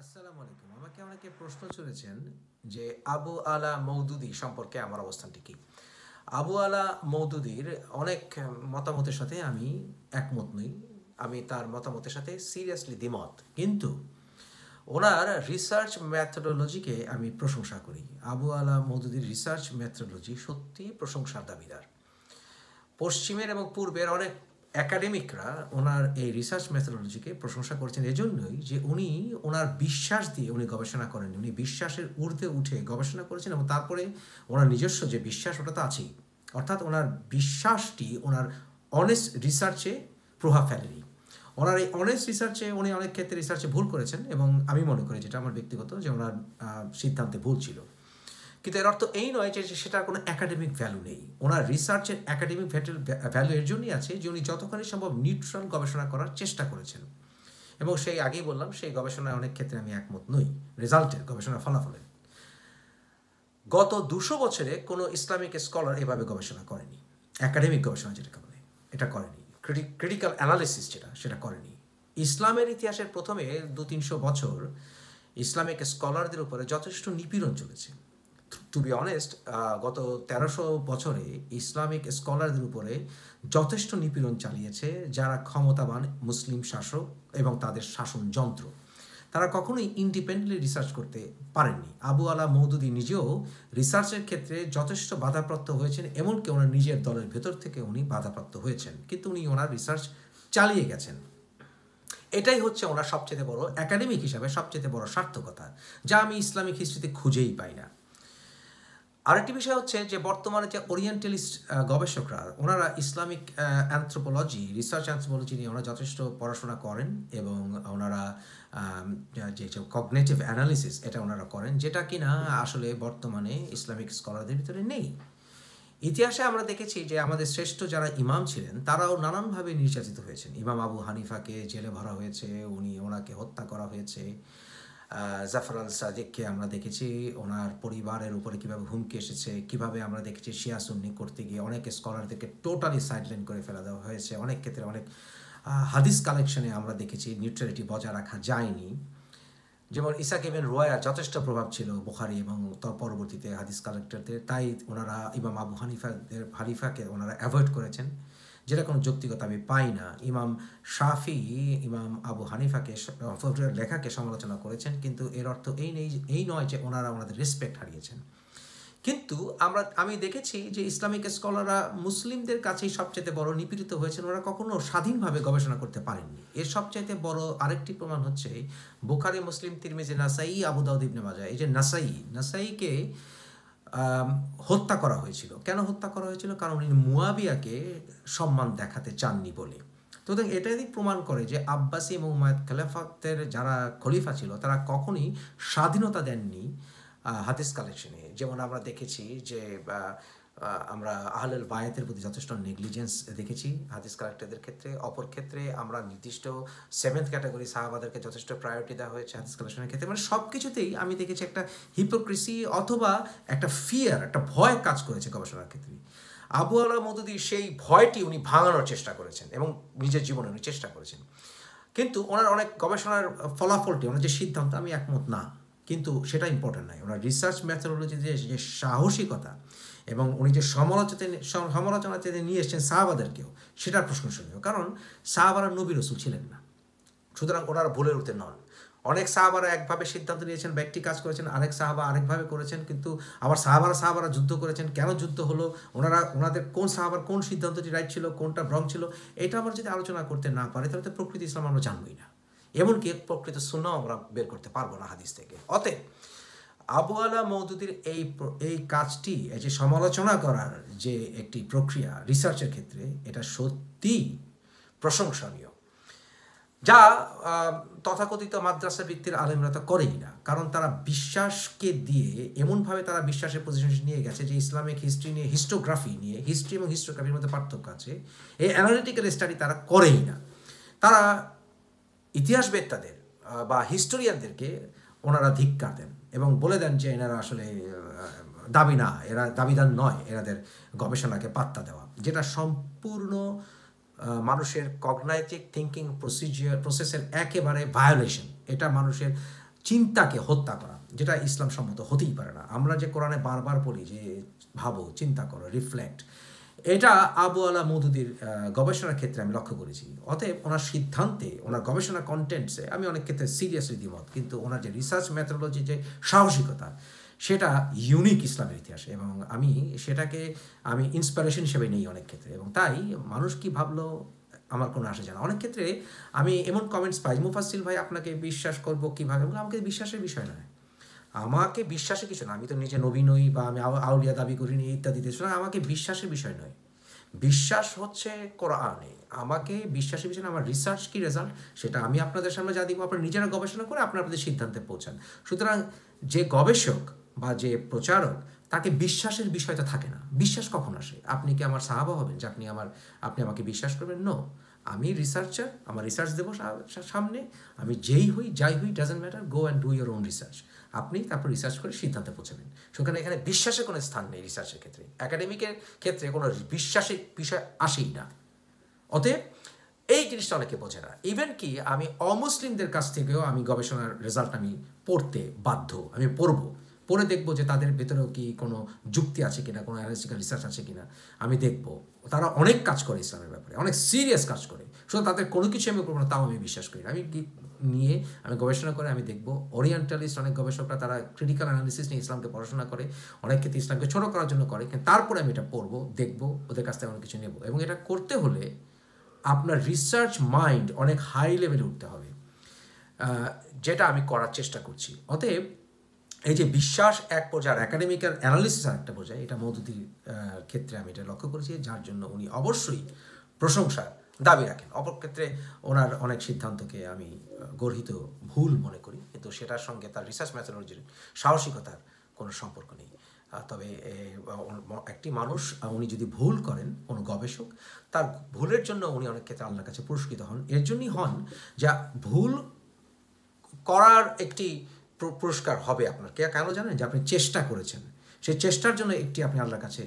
আসসালামু আলাইকুম। আমাকে অনেকে প্রশ্ন করেছেন যে আবু আলা মওদুদী সম্পর্কে আমার অবস্থানটি কি? আবু আলা মওদুদীর অনেক মতামতের সাথে আমি একমত নই। আমি তার মতামতের সাথে সিরিয়াসলি দ্বিমত। কিন্তু ওনার রিসার্চ মেথোডোলজিকে আমি প্রশংসা করি। আবু আলা মওদুদীর রিসার্চ মেথোডোলজি সত্যিই প্রশংসার দাবিদার। পশ্চিমের এবং পূর্বের অনেক একাডেমিকরা ওনার এই রিসার্চ মেথোডোলজিকে প্রশংসা করছেন এজন্যই যে উনি ওনার বিশ্বাস দিয়ে উনি গবেষণা করেন, উনি বিশ্বাসের ঊর্ধ্বে উঠে গবেষণা করেছেন এবং তারপরে ওনার নিজস্ব যে বিশ্বাস ওটা তো আছেই, অর্থাৎ ওনার বিশ্বাসটি ওনার অনেস্ট রিসার্চে প্রভাব ফেলেনি। ওনার এই অনেস্ট রিসার্চে উনি অনেক ক্ষেত্রে রিসার্চে ভুল করেছেন এবং আমি মনে করি যেটা আমার ব্যক্তিগত যে ওনার সিদ্ধান্তে ভুল ছিল। কিন্তু এর অর্থ এই নয় যে সেটার কোনো একাডেমিক ভ্যালু নেই। ওনার রিসার্চের একাডেমিক ভ্যালু এর জন্যই আছে যে উনি যতখানি সম্ভব নিউট্রাল গবেষণা করার চেষ্টা করেছেন এবং সেই আগেই বললাম সেই গবেষণায় অনেক ক্ষেত্রে আমি একমত নই রেজাল্টের গবেষণার ফলাফলের। গত 200 বছরে কোনো ইসলামিক স্কলার এভাবে গবেষণা করেনি। একাডেমিক গবেষণা যেটা বলে এটা করেনি, ক্রিটিক্যাল অ্যানালিসিস সেটা করেনি। ইসলামের ইতিহাসের প্রথমে 200-300 বছর ইসলামিক স্কলারদের উপরে যথেষ্ট নিপীড়ন চলেছে। টু বি অনেস্ট, গত 1300 বছরে ইসলামিক স্কলারদের উপরে যথেষ্ট নিপীড়ন চালিয়েছে যারা ক্ষমতাবান মুসলিম শাসক এবং তাদের শাসন যন্ত্র। তারা কখনোই ইন্ডিপেন্ডেন্টলি রিসার্চ করতে পারেননি। আবু আলা মওদুদী নিজেও রিসার্চের ক্ষেত্রে যথেষ্ট বাধাপ্রাপ্ত হয়েছেন, এমনকি ওনার নিজের দলের ভেতর থেকে উনি বাধাপ্রাপ্ত হয়েছেন, কিন্তু উনি ওনার রিসার্চ চালিয়ে গেছেন। এটাই হচ্ছে ওনার সবচেয়ে বড় একাডেমিক হিসাবে সবচেয়ে বড় সার্থকতা, যা আমি ইসলামিক হিস্ট্রিতে খুঁজেই পাই না। আরেকটি বিষয় হচ্ছে যে বর্তমানে যে ওরিয়েন্টালিস্ট গবেষকরা ওনারা ইসলামিক রিসার্চ অ্যান্থ্রোপোলজি নিয়ে ওনারা যথেষ্ট পড়াশোনা করেন এবং ওনারা যে কগনিটিভ অ্যানালিসিস এটা ওনারা করেন, যেটা কিনা আসলে বর্তমানে ইসলামিক স্কলারদের ভিতরে নেই। ইতিহাসে আমরা দেখেছি যে আমাদের শ্রেষ্ঠ যারা ইমাম ছিলেন তারাও নানানভাবে নির্যাতিত হয়েছেন। ইমাম আবু হানিফাকে জেলে ভরা হয়েছে, ওনাকে হত্যা করা হয়েছে। জাফর আল সাদিককে আমরা দেখেছি ওনার পরিবারের উপরে কীভাবে হুমকি এসেছে, কীভাবে আমরা দেখেছি শিয়া সুন্নি করতে গিয়ে অনেক স্কলারদেরকে টোটালি সাইডলাইন করে ফেলা দেওয়া হয়েছে। অনেক ক্ষেত্রে অনেক হাদিস কালেকশনে আমরা দেখেছি নিউট্রালিটি বজায় রাখা যায়নি। যেমন ইসাক ইবনে রুয়ায়া যথেষ্ট প্রভাব ছিল বুখারী এবং তার পরবর্তীতে হাদিস কালেক্টরদের, তাই ওনারা ইমাম আবু হানিফাকে ওনারা অ্যাভয়েড করেছেন, যেটা কোনো যৌক্তিকতা আমি পাই না। ইমাম শাফি ইমাম আবু হানিফাকে লেখাকে সমালোচনা করেছেন, কিন্তু এর অর্থ এই নয় যে ওনারা ওনাদের রেসপেক্ট হারিয়েছেন। কিন্তু আমি দেখেছি যে ইসলামিক স্কলাররা মুসলিমদের কাছেই সবচেয়ে বড় নিপীড়িত হয়েছেন, ওরা কখনো স্বাধীনভাবে গবেষণা করতে পারেননি। এর সবচাইতে বড় আরেকটি প্রমাণ হচ্ছে বুখারী, মুসলিম, তিরমিজি, নাসাই, আবু দাউদ, ইবনে মাজাহ। এই যে নাসাইকে হত্যা করা হয়েছিল। কেন হত্যা করা হয়েছিল? কারণ উনি মুয়াবিয়াকে সম্মান দেখাতে চাননি বলে। তো এটাই প্রমাণ করে যে আব্বাসী এবং উমাইয়াদ খেলাফতের যারা খলিফা ছিল তারা কখনোই স্বাধীনতা দেননি হাদিস কালেকশনে। যেমন আমরা দেখেছি যে আমরা আহলুল বায়াতের প্রতি যথেষ্ট নেগলিজেন্স দেখেছি হাদিস কালেক্টরদের ক্ষেত্রে। অপর ক্ষেত্রে আমরা নির্দিষ্ট 7th ক্যাটাগরি সাহাবাদেরকে যথেষ্ট প্রায়োরিটি দেওয়া হয়েছে হাদিস কালেকশনের ক্ষেত্রে। মানে সব কিছুতেই আমি দেখেছি একটা হিপোক্রেসি অথবা একটা ফিয়ার, একটা ভয় কাজ করেছে গবেষণার ক্ষেত্রে। আবু আলা মওদুদী সেই ভয়টি উনি ভাঙানোর চেষ্টা করেছেন এবং নিজের জীবনে উনি চেষ্টা করেছেন। কিন্তু ওনার অনেক গবেষণার ফলাফলটি, ওনার যে সিদ্ধান্ত, আমি একমত না, কিন্তু সেটা ইম্পর্টেন্ট নয়। ওনার রিসার্চ মেথোডোলজি যে সাহসিকতা এবং উনি যে সমালোচনা নিয়ে এসেছেন সাহাবাদেরকেও, সেটার প্রশংসনীয়। কারণ সাহাবারা নবী রাসূল ছিলেন না, সুতরাং ওনারা ভুলের ঊর্ধ্বে নন। অনেক সাহাবারা একভাবে সিদ্ধান্ত নিয়েছেন, ব্যক্তি কাজ করেছেন, আরেক সাহাবা আরেকভাবে করেছেন। কিন্তু আবার সাহাবারা যুদ্ধ করেছেন, কেন যুদ্ধ হলো, ওনাদের কোন সাহাবার কোন সিদ্ধান্তটি রাইট ছিল, কোনটা রং ছিল, এটা আমরা যদি আলোচনা করতে না পারি তাহলে তো প্রকৃতি ইসলাম আমরা জানবই না, এমনকি প্রকৃত সুন্নাহ আমরা বের করতে পারবো না হাদিস থেকে। অতএব আবু আলা মওদুদীর এই কাজটি, এই যে সমালোচনা করার যে একটি প্রক্রিয়া রিসার্চের ক্ষেত্রে, এটা সত্যিই প্রশংসনীয়, যা তথাকথিত মাদ্রাসা ভিত্তির আলেমরা তো করেই না। কারণ তারা বিশ্বাসকে দিয়ে এমনভাবে তারা বিশ্বাসের পজিশন নিয়ে গেছে যে ইসলামিক হিস্ট্রি নিয়ে হিস্ট্রি এবং হিস্টোগ্রাফির মধ্যে পার্থক্য আছে, এই অ্যানালিটিক্যাল স্টাডি তারা করেই না। তারা ইতিহাসবেত্তাদের বা হিস্টোরিয়ানদেরকে ওনারা ধিক্কার দেন এবং বলে দেন যে এনারা আসলে এরা দাবিদার নয় এনাদের গবেষণাকে পাত্তা দেওয়া, যেটা সম্পূর্ণ মানুষের কগনাইটিভ থিঙ্কিং প্রসেসের একেবারে ভায়োলেশন। এটা মানুষের চিন্তাকে হত্যা করা, যেটা ইসলাম সম্মত হতেই পারে না। আমরা যে কোরআনে বারবার পড়ি যে ভাবো, চিন্তা করো, রিফ্লেক্ট, এটা আবু আলা মওদুদির গবেষণার ক্ষেত্রে আমি লক্ষ্য করেছি। অতএব ওনার সিদ্ধান্তে, ওনার গবেষণা কন্টেন্টসে আমি অনেক ক্ষেত্রে সিরিয়াসলি দ্বিমত, কিন্তু ওনার যে রিসার্চ মেথোডোলজি, যে সাহসিকতা, সেটা ইউনিক ইসলামের ইতিহাসে, এবং সেটাকে আমি ইন্সপিরেশন হিসেবে নিই অনেক ক্ষেত্রে। এবং তাই মানুষ কি ভাবলো আমার কোনো আসে যায় না। অনেক ক্ষেত্রে আমি এমন কমেন্টস পাই, মুফাসসিল ভাই আপনাকে বিশ্বাস করবো কীভাবে? আমাকে বিশ্বাসের বিষয় নয়, আমাকে বিশ্বাসে কিছু না, আমি তো নিজে নবী নই বা আমি আউলিয়া দাবি করিনি ইত্যাদিতে, সুতরাং আমাকে বিশ্বাসের বিষয় নয়। বিশ্বাস হচ্ছে কোরআনে, আমাকে বিশ্বাসের বিষয় না, আমার রিসার্চ কি রেজাল্ট সেটা আমি আপনাদের সামনে যা দিব, আপনারা নিজেরা গবেষণা করে আপনাদের সিদ্ধান্তে পৌঁছান। সুতরাং যে গবেষক বা যে প্রচারক, তাকে বিশ্বাসের বিষয়টা থাকে না। বিশ্বাস কখন আসে? আপনি কি আমার সাহাবা হবেন যে আপনি আমাকে বিশ্বাস করবেন? নো, আমি রিসার্চার, আমার রিসার্চ দেবো সামনে, আমি যেই হই যাই হই, doesn't matter, go and do your own research. আপনি তারপর রিসার্চ করে সিদ্ধান্তে পৌঁছাবেন। সেখানে এখানে বিশ্বাসের কোনো স্থান নেই রিসার্চের ক্ষেত্রে, একাডেমিকের ক্ষেত্রে কোনো বিশ্বাসের বিষয় আসেই না। অতএব এই জিনিসটা অনেকে বোঝে না। ইভেন কি আমি অমুসলিমদের কাছ থেকেও আমি গবেষণার রেজাল্ট আমি পড়তে বাধ্য, আমি পড়ে দেখবো যে তাদের ভেতরেও কি কোনো যুক্তি আছে কিনা, কোনো অ্যানালিটিক্যাল রিসার্চ আছে কিনা। আমি দেখবো তারা অনেক কাজ করে ইসলামের ব্যাপারে, অনেক সিরিয়াস কাজ করে, শুধু তাদের কোনো কিছু আমি করবো না, তাও আমি বিশ্বাস করি না। আমি গবেষণা করে আমি দেখবো, ওরিয়েন্টালিস্ট অনেক গবেষকরা তারা ক্রিটিক্যাল অ্যানালিসিস নিয়ে ইসলামকে পড়াশোনা করে, অনেক ক্ষেত্রে ইসলামকে ছোটো করার জন্য করে, কিন্তু তারপরে আমি এটা পড়বো, দেখবো, ওদের কাছ থেকে অনেক কিছু নেবো। এবং এটা করতে হলে আপনার রিসার্চ মাইন্ড অনেক হাই লেভেলে উঠতে হবে, যেটা আমি করার চেষ্টা করছি। অতএব এই যে বিশ্বাস এক পর্যায়ে, একাডেমিক্যাল অ্যানালিসিস আর একটা পর্যায়ে, এটা মওদুদির ক্ষেত্রে আমি এটা লক্ষ্য করেছি, যার জন্য উনি অবশ্যই প্রশংসার দাবি রাখেন। অপর ক্ষেত্রে ওনার অনেক সিদ্ধান্তকে আমি গর্হিত ভুল মনে করি, কিন্তু সেটার সঙ্গে তার রিসার্চ মেথোডোলজির সাহসিকতার কোনো সম্পর্ক নেই। তবে একটি মানুষ, উনি যদি ভুল করেন, কোনো গবেষক, তার ভুলের জন্য উনি অনেক ক্ষেত্রে আল্লাহর কাছে পুরস্কৃত হন। এর জন্যই হন যা ভুল করার একটি পুরস্কার হবে আপনার। কেন জানেন? যে আপনি চেষ্টা করেছেন, সেই চেষ্টার জন্য আপনি আল্লাহর কাছে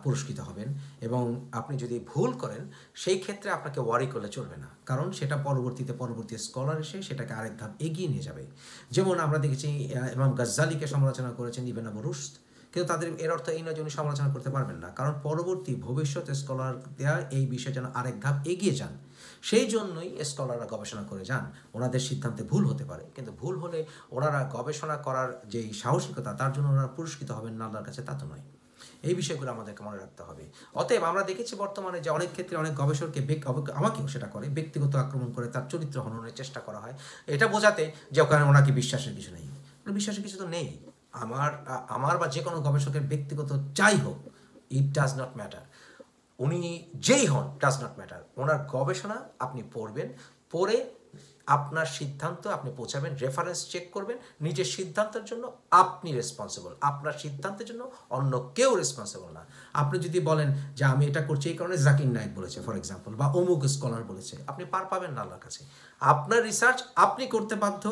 পুরস্কৃত হবেন। এবং আপনি যদি ভুল করেন, সেই ক্ষেত্রে আপনাকে ওয়ারি করলে চলবে না, কারণ সেটা পরবর্তী স্কলার এসে সেটাকে আরেক ধাপ এগিয়ে নিয়ে যাবে। যেমন আমরা দেখেছি ইমাম গাজ্জালিকে সমালোচনা করেছেন ইবনে আবু রুশদ, কিন্তু তাদের এর অর্থ এই নয় যে উনি সমালোচনা করতে পারবেন না, কারণ পরবর্তী ভবিষ্যৎ স্কলার দেওয়া এই বিষয়ে যেন আরেক ধাপ এগিয়ে যান, সেই জন্যই স্কলাররা গবেষণা করে যান। ওনাদের সিদ্ধান্তে ভুল হতে পারে, কিন্তু ভুল হলে ওনারা গবেষণা করার যেই সাহসিকতা, তার জন্য ওনারা পুরস্কৃত হবেন না আল্লাহর কাছে, তা তো নয়। এই বিষয়গুলো আমাদেরকে মনে রাখতে হবে। অতএব আমরা দেখেছি বর্তমানে যে অনেক ক্ষেত্রে অনেক গবেষককে, আমাকেও সেটা করে, ব্যক্তিগত আক্রমণ করে তার চরিত্র হননের চেষ্টা করা হয়, এটা বোঝাতে যে ওখানে ওনাকে বিশ্বাসের কিছু নেই। বিশ্বাসের কিছু তো নেই। আমার বা যে কোনো গবেষকের ব্যক্তিগত যাই হোক, ইট ডাজ নট ম্যাটার, উনি যেই হন, ডাজ নট ম্যাটার। ওনার গবেষণা আপনি পড়বেন, পড়ে আপনার সিদ্ধান্ত আপনি পৌঁছাবেন, রেফারেন্স চেক করবেন। নিজের সিদ্ধান্তের জন্য আপনি রেসপন্সিবল, আপনার সিদ্ধান্তের জন্য অন্য কেউ রেসপন্সিবল না। আপনি যদি বলেন যে আমি এটা করছি এই কারণে জাকির নায়েক বলেছে ফর এক্সাম্পল, বা অমুক স্কলার বলেছে, আপনি পার পাবেন না আল্লাহর কাছে। আপনার রিসার্চ আপনি করতে বাধ্য,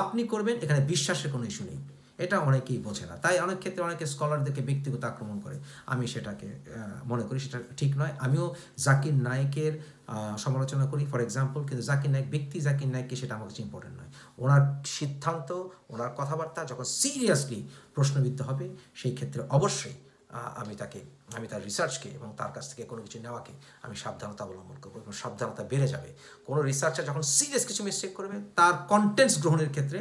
আপনি করবেন, এখানে বিশ্বাসের কোনো ইস্যু নেই। এটা অনেকেই বোঝে না, তাই অনেক ক্ষেত্রে অনেকে স্কলারদেরকে ব্যক্তিগত আক্রমণ করে। আমি সেটাকে মনে করি সেটা ঠিক নয়। আমিও জাকির নায়েকের সমালোচনা করি ফর এক্সাম্পল, কিন্তু জাকির নায়েককে সেটা আমার কাছে ইম্পর্টেন্ট নয়। ওনার সিদ্ধান্ত, ওনার কথাবার্তা যখন সিরিয়াসলি প্রশ্নবিদ্ধ হবে, সেই ক্ষেত্রে অবশ্যই আমি তার রিসার্চকে এবং তার কাছ থেকে কোনো কিছু নেওয়াকে আমি সাবধানতা অবলম্বন করবো, এবং সাবধানতা বেড়ে যাবে। কোনো রিসার্চার যখন সিরিয়াস কিছু মিস্টেক করবে, তার কন্টেন্টস গ্রহণের ক্ষেত্রে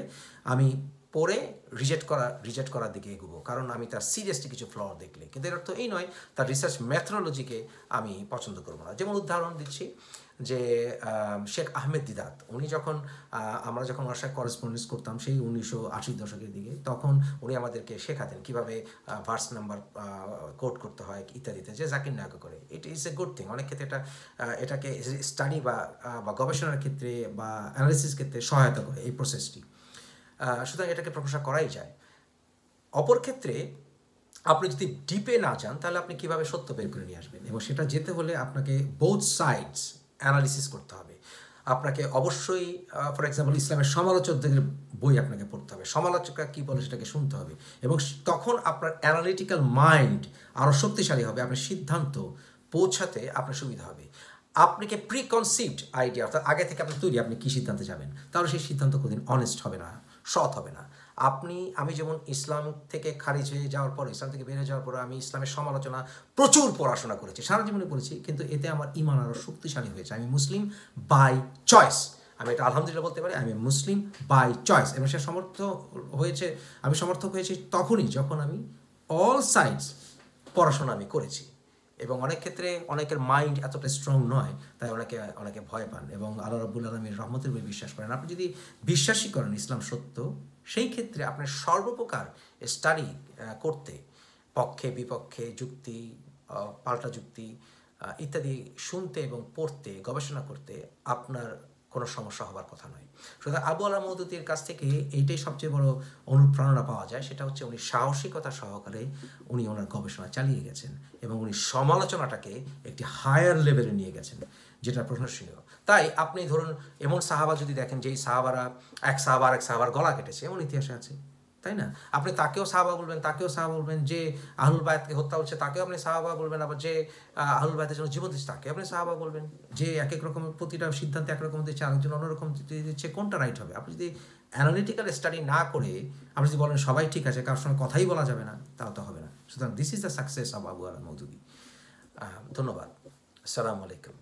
আমি পরে রিজেক্ট করার দিকে এগোবো, কারণ আমি তার সিরিয়াসলি কিছু ফ্ল দেখলে। কিন্তু এর অর্থ এই নয় তার রিসার্চ মেথোডোলজিকে আমি পছন্দ করবো না। যেমন উদাহরণ দিচ্ছি যে শেখ আহমেদ দিদাত, আমরা যখন ওনার সাথে করেসপন্ডেন্স করতাম সেই 1980 দশকের দিকে, তখন উনি আমাদেরকে শেখাতেন কীভাবে ভার্স নাম্বার কোড করতে হয় ইত্যাদিতে, যে জাকির নায়েক করে। It is a good thing. অনেক ক্ষেত্রে এটাকে স্টাডি বা গবেষণার ক্ষেত্রে বা অ্যানালিসিস ক্ষেত্রে সহায়তা করে এই প্রসেসটি, সুতরাং এটাকে প্রশংসা করাই যায়। অপর ক্ষেত্রে আপনি যদি ডিপে না যান, তাহলে আপনি কীভাবে সত্য বের করে নিয়ে আসবেন? এবং সেটা যেতে হলে আপনাকে বোথ সাইডস অ্যানালিসিস করতে হবে। আপনাকে অবশ্যই ফর এক্সাম্পল ইসলামের সমালোচকদের বই আপনাকে পড়তে হবে, সমালোচকরা কী বলে সেটাকে শুনতে হবে, এবং তখন আপনার অ্যানালিটিক্যাল মাইন্ড আরও শক্তিশালী হবে, আপনার সিদ্ধান্ত পৌঁছাতে আপনার সুবিধা হবে। আপনাকে প্রিকনসিভড আইডিয়া, অর্থাৎ আগে থেকে আপনার তৈরি, আপনি কী সিদ্ধান্তে যাবেন, তাহলে সেই সিদ্ধান্ত কোনোদিন অনেস্ট হবে না, সৎ হবে না। আমি যেমন ইসলাম থেকে খারিজ হয়ে যাওয়ার পর, ইসলাম থেকে বেরিয়ে যাওয়ার পর আমি ইসলামের সমালোচনা প্রচুর পড়াশোনা করেছি, সারা জীবনে করেছি, কিন্তু এতে আমার ঈমান আরও শক্তিশালী হয়েছে। আমি মুসলিম বাই চয়েস, আমি এটা আলহামদুলিল্লাহ বলতে পারি, আমি মুসলিম বাই চয়েস। এবং সে আমি সমর্থক হয়েছি তখনই যখন আমি অল সাইডস পড়াশোনা আমি করেছি। এবং অনেক ক্ষেত্রে অনেকের মাইন্ড এতটা স্ট্রং নয়, তাই অনেকে ভয় পান এবং আল্লাহ রাব্বুল আলামিনের রহমতের উপরে বিশ্বাস করেন। আপনি যদি বিশ্বাসই করেন ইসলাম সত্য, সেই ক্ষেত্রে আপনার সর্বপ্রকার স্টাডি করতে, পক্ষে বিপক্ষে যুক্তি, পাল্টা যুক্তি ইত্যাদি শুনতে এবং পড়তে, গবেষণা করতে আপনার কোনো সমস্যা হবার কথা নয়। সুতরাং আবু আলা মওদুদীর কাছ থেকে এইটাই সবচেয়ে বড় অনুপ্রেরণা পাওয়া যায়, সেটা হচ্ছে উনি সাহসিকতা সহকারে ওনার গবেষণা চালিয়ে গেছেন এবং উনি সমালোচনাটাকে একটি হায়ার লেভেলে নিয়ে গেছেন, যেটা প্রশংসনীয়। তাই আপনি ধরুন এমন সাহাবা যদি দেখেন, যেই সাহাবারা এক সাহাবার গলা কেটেছে, এমন ইতিহাসে আছে, তাই না? আপনি তাকেও সাহাবা বলবেন, যে আহলুল বায়াতকে হত্যা হচ্ছে তাকেও আপনি সাহাবা বলবেন, আবার যে আহলুল বায়াতের জন্য জীবন দিচ্ছে তাকে আপনি সাহাবা বলবেন। যে এক এক রকমের প্রতিটা সিদ্ধান্ত একরকম দিচ্ছে, আরেকজন অন্যরকম দিচ্ছে, কোনটা রাইট হবে? আপনি যদি অ্যানালিটিক্যাল স্টাডি না করে আপনি যদি বলেন সবাই ঠিক আছে, কারোর সঙ্গে কথাই বলা যাবে না, তাও তো হবে না। সুতরাং this is the success of Abu আলা মওদুদী। ধন্যবাদ। আসসালামু আলাইকুম।